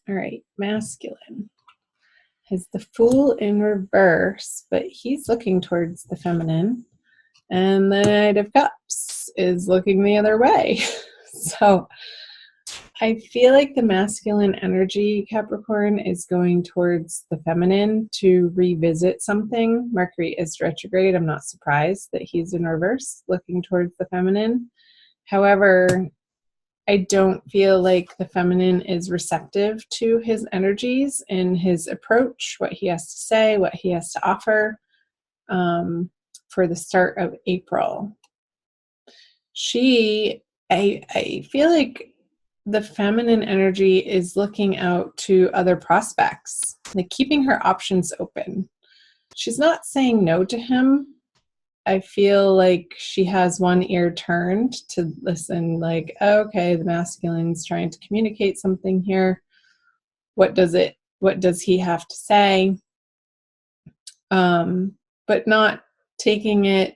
All right, masculine has the Fool in reverse, but he's looking towards the feminine. And the Knight of Cups is looking the other way. So I feel like the masculine energy, Capricorn, is going towards the feminine to revisit something. Mercury is retrograde. I'm not surprised that he's in reverse, looking towards the feminine. However, I don't feel like the feminine is receptive to his energies and his approach, what he has to say, what he has to offer for the start of April. I feel like the feminine energy is looking out to other prospects, like keeping her options open. She's not saying no to him. I feel like she has one ear turned to listen, like, oh, okay, the masculine's trying to communicate something here. What does he have to say? But not taking it,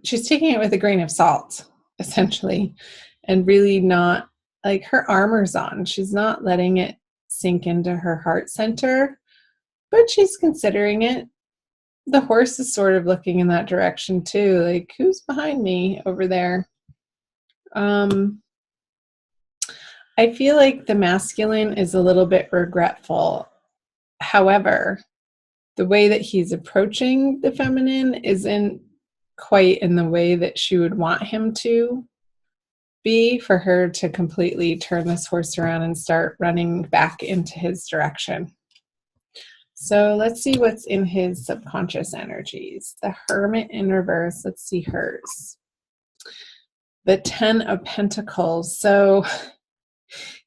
she's taking it with a grain of salt, essentially, and really not, like, her armor's on. She's not letting it sink into her heart center, but she's considering it. The horse is sort of looking in that direction too, like, who's behind me over there? I feel like the masculine is a little bit regretful. However, the way that he's approaching the feminine isn't quite in the way that she would want him to be, for her to completely turn this horse around and start running back into his direction. So let's see what's in his subconscious energies. The Hermit in reverse. Let's see hers. The 10 of Pentacles. So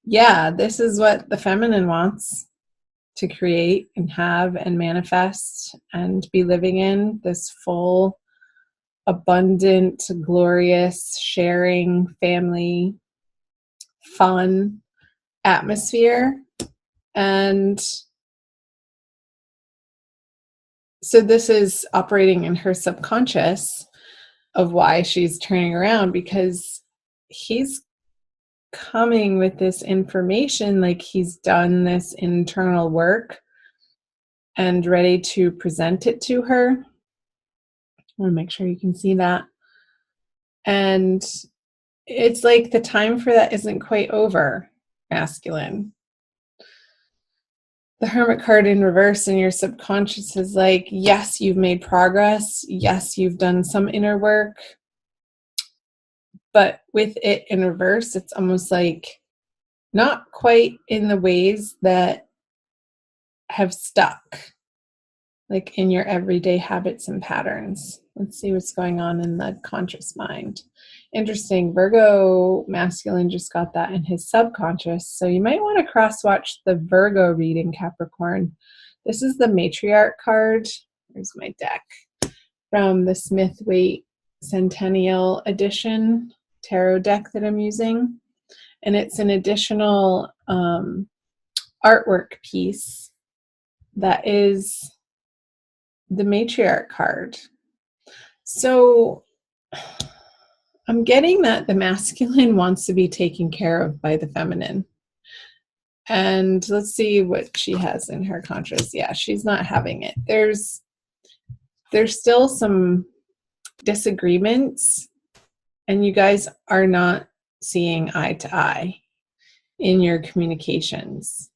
yeah, this is what the feminine wants to create and have and manifest and be living in, this full, abundant, glorious, sharing, family, fun atmosphere. And so this is operating in her subconscious of why she's turning around, because he's coming with this information, like he's done this internal work and ready to present it to her. I want to make sure you can see that. And it's like the time for that isn't quite over, masculine. The Hermit card in reverse in your subconscious is like, yes, you've made progress. Yes, you've done some inner work. But with it in reverse, it's almost like not quite in the ways that have stuck, like in your everyday habits and patterns. Let's see what's going on in the conscious mind. Interesting. Virgo masculine just got that in his subconscious. So you might want to cross-watch the Virgo reading, Capricorn. This is the matriarch card. Here's my deck from the Smith-Waite Centennial Edition tarot deck that I'm using. And it's an additional artwork piece that is the matriarch card. So I'm getting that the masculine wants to be taken care of by the feminine. And let's see what she has in her conscious. Yeah, she's not having it. There's still some disagreements, and you guys are not seeing eye to eye in your communications.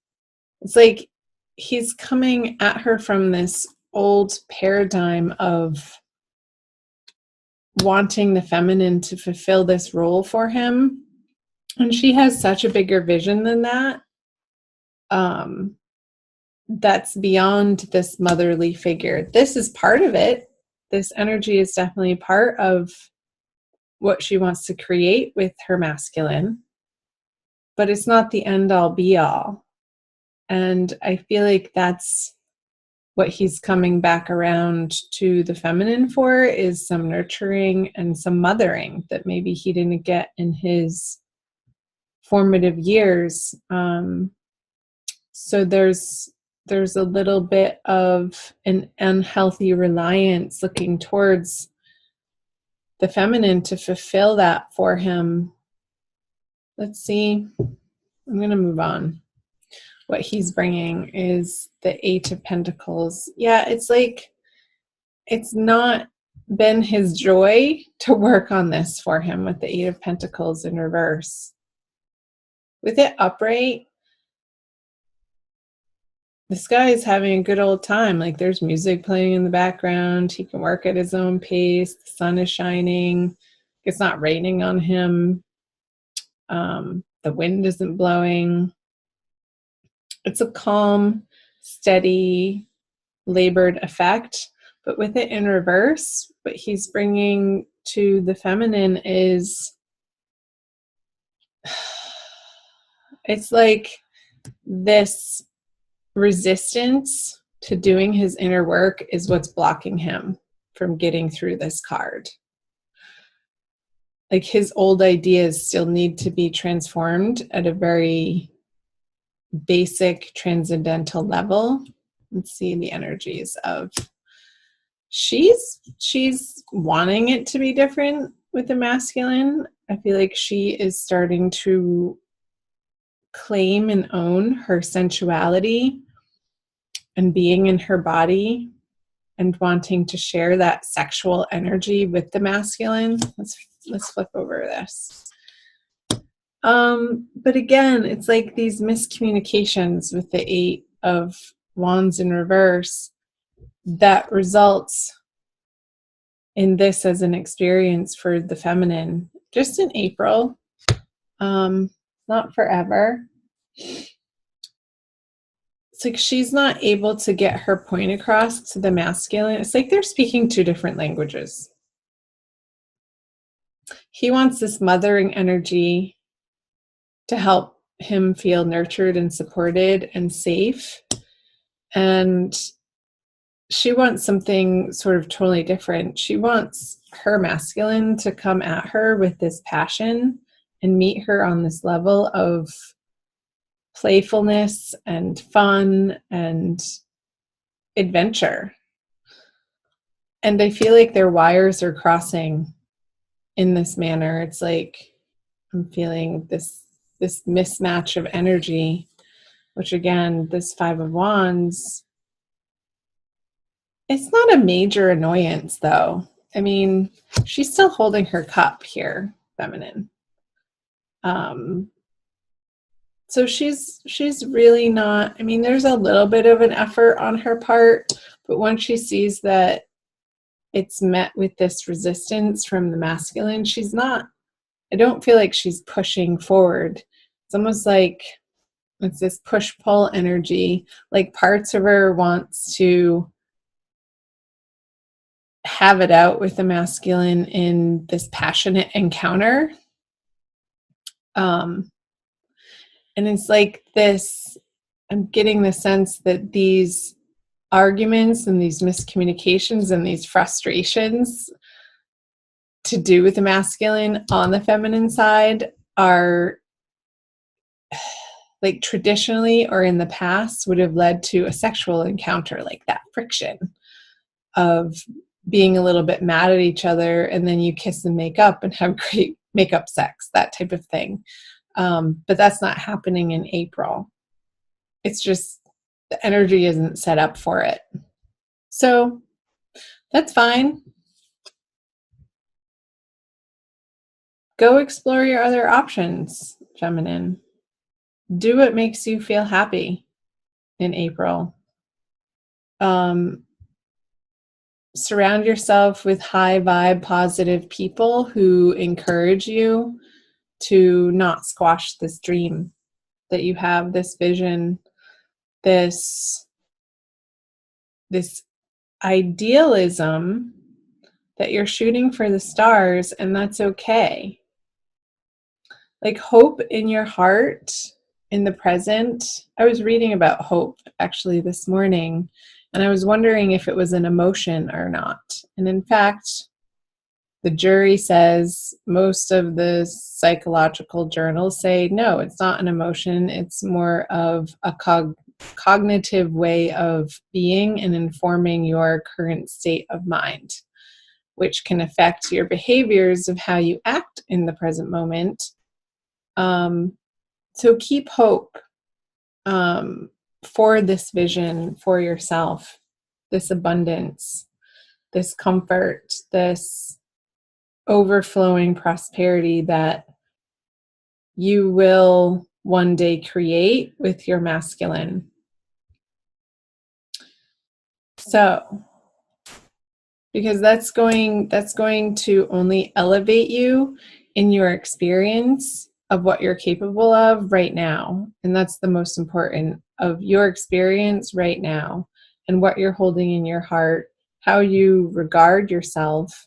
It's like he's coming at her from this old paradigm of wanting the feminine to fulfill this role for him. And she has such a bigger vision than that. That's beyond this motherly figure. This is part of it. This energy is definitely part of what she wants to create with her masculine, but it's not the end all be all. And I feel like that's what he's coming back around to the feminine for, is some nurturing and some mothering that maybe he didn't get in his formative years. So there's a little bit of an unhealthy reliance looking towards the feminine to fulfill that for him. Let's see I'm going to move on. What he's bringing is the Eight of Pentacles. Yeah, it's like it's not been his joy to work on this for him with the Eight of Pentacles in reverse. With it upright, this guy is having a good old time. Like there's music playing in the background. He can work at his own pace. The sun is shining. It's not raining on him. The wind isn't blowing. It's a calm, steady, labored effect. But with it in reverse, what he's bringing to the feminine is, it's like this resistance to doing his inner work is what's blocking him from getting through this card. Like his old ideas still need to be transformed at a very basic transcendental level. Let's see the energies of, she's wanting it to be different with the masculine. I feel like she is starting to claim and own her sensuality and being in her body and wanting to share that sexual energy with the masculine. Let's flip over this. But again, it's like these miscommunications with the Eight of Wands in reverse that results in this as an experience for the feminine just in April, not forever. It's like she's not able to get her point across to the masculine. It's like they're speaking two different languages. He wants this mothering energy to help him feel nurtured and supported and safe. And she wants something sort of totally different. She wants her masculine to come at her with this passion and meet her on this level of playfulness and fun and adventure. And I feel like their wires are crossing in this manner. It's like I'm feeling this mismatch of energy, which again, this Five of Wands, it's not a major annoyance though. I mean, she's still holding her cup here, feminine. So she's really not, I mean, there's a little bit of an effort on her part, but once she sees that it's met with this resistance from the masculine, she's not, I don't feel like she's pushing forward. It's almost like it's this push-pull energy. Like parts of her wants to have it out with the masculine in this passionate encounter. And it's like this, I'm getting the sense that these arguments and these miscommunications and these frustrations to do with the masculine on the feminine side are like traditionally or in the past would have led to a sexual encounter, like that friction of being a little bit mad at each other and then you kiss and make up and have great makeup sex, that type of thing. But that's not happening in April. It's just the energy isn't set up for it. So that's fine. Go explore your other options, feminine. Do what makes you feel happy in April. Surround yourself with high vibe, positive people who encourage you to not squash this dream that you have, this vision, this idealism that you're shooting for the stars, and that's okay. Like hope in your heart, in the present. I was reading about hope actually this morning, and I was wondering if it was an emotion or not. And in fact, the jury says, most of the psychological journals say, no, it's not an emotion. It's more of a cognitive way of being and informing your current state of mind, which can affect your behaviors of how you act in the present moment. So keep hope for this vision for yourself, this abundance, this comfort, this overflowing prosperity that you will one day create with your masculine. So, because that's going to only elevate you in your experience of what you're capable of right now. And that's the most important, of your experience right now and what you're holding in your heart, how you regard yourself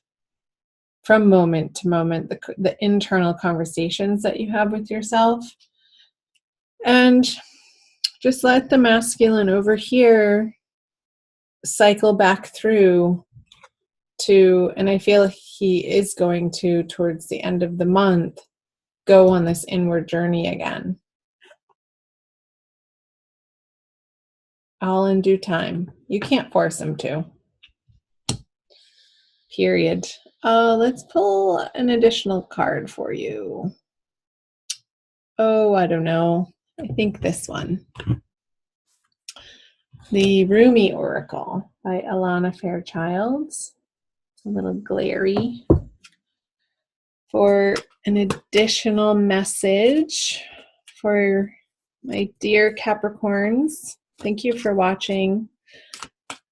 from moment to moment, the internal conversations that you have with yourself. And just let the masculine over here cycle back through to, and I feel he is going to, towards the end of the month, go on this inward journey again. All in due time. You can't force him to. Period. Let's pull an additional card for you. Oh, I don't know. I think this one. The Rumi Oracle by Alana Fairchild. It's a little glary. For an additional message for my dear Capricorns, thank you for watching.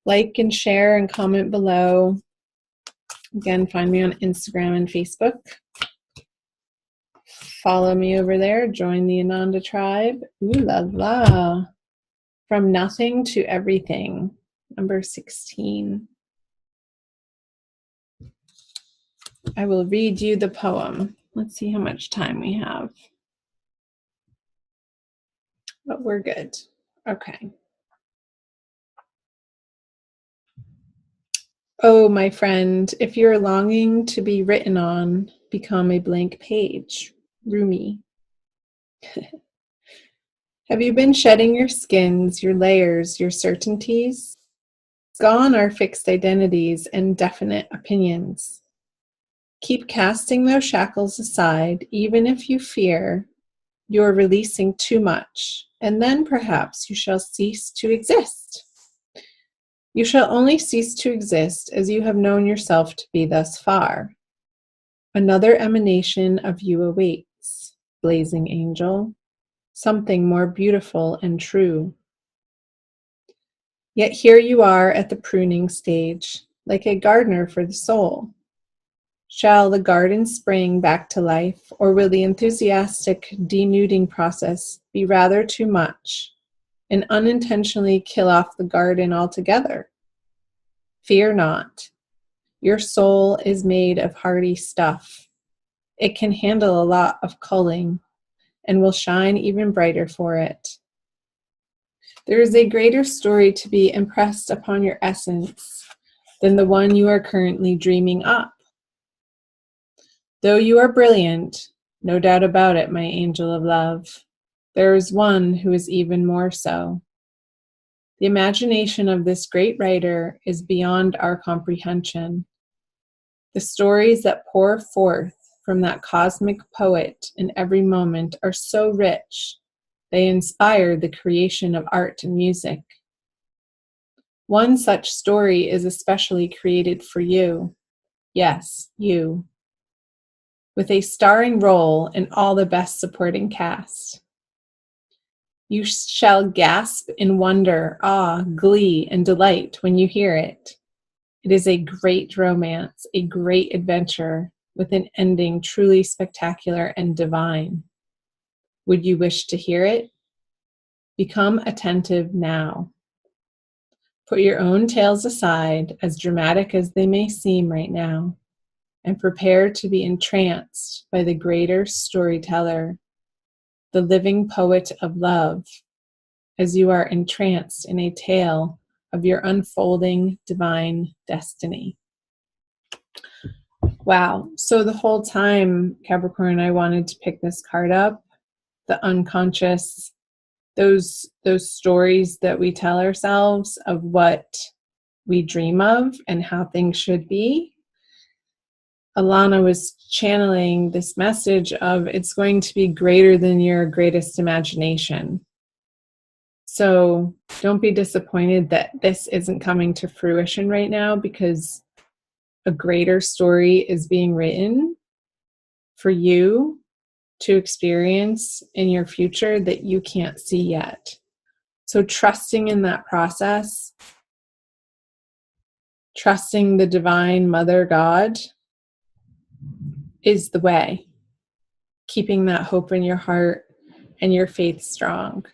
Like and share and comment below. Again, find me on Instagram and Facebook. Follow me over there. Join the Ananda tribe. Ooh la la. From nothing to everything. Number 16. I will read you the poem. Let's see how much time we have. But we're good. Okay. Oh, my friend, if you're longing to be written on, become a blank page. Rumi. Have you been shedding your skins, your layers, your certainties? Gone are fixed identities and definite opinions. Keep casting those shackles aside, even if you fear you're releasing too much, and then perhaps you shall cease to exist. You shall only cease to exist as you have known yourself to be thus far. Another emanation of you awaits, blazing angel, something more beautiful and true. Yet here you are at the pruning stage, like a gardener for the soul. Shall the garden spring back to life, or will the enthusiastic denuding process be rather too much and unintentionally kill off the garden altogether? Fear not. Your soul is made of hardy stuff. It can handle a lot of culling and will shine even brighter for it. There is a greater story to be impressed upon your essence than the one you are currently dreaming up. Though you are brilliant, no doubt about it, my angel of love, there is one who is even more so. The imagination of this great writer is beyond our comprehension. The stories that pour forth from that cosmic poet in every moment are so rich, they inspire the creation of art and music. One such story is especially created for you. Yes, you. With a starring role in all the best supporting cast. You shall gasp in wonder, awe, glee, and delight when you hear it. It is a great romance, a great adventure, with an ending truly spectacular and divine. Would you wish to hear it? Become attentive now. Put your own tales aside, as dramatic as they may seem right now, and prepare to be entranced by the greater storyteller, the living poet of love, as you are entranced in a tale of your unfolding divine destiny. Wow. So the whole time, Capricorn, I wanted to pick this card up, the unconscious, those stories that we tell ourselves of what we dream of and how things should be. Alana was channeling this message of it's going to be greater than your greatest imagination. So don't be disappointed that this isn't coming to fruition right now, because a greater story is being written for you to experience in your future that you can't see yet. So trusting in that process, trusting the divine Mother God is the way. Keeping that hope in your heart and your faith strong.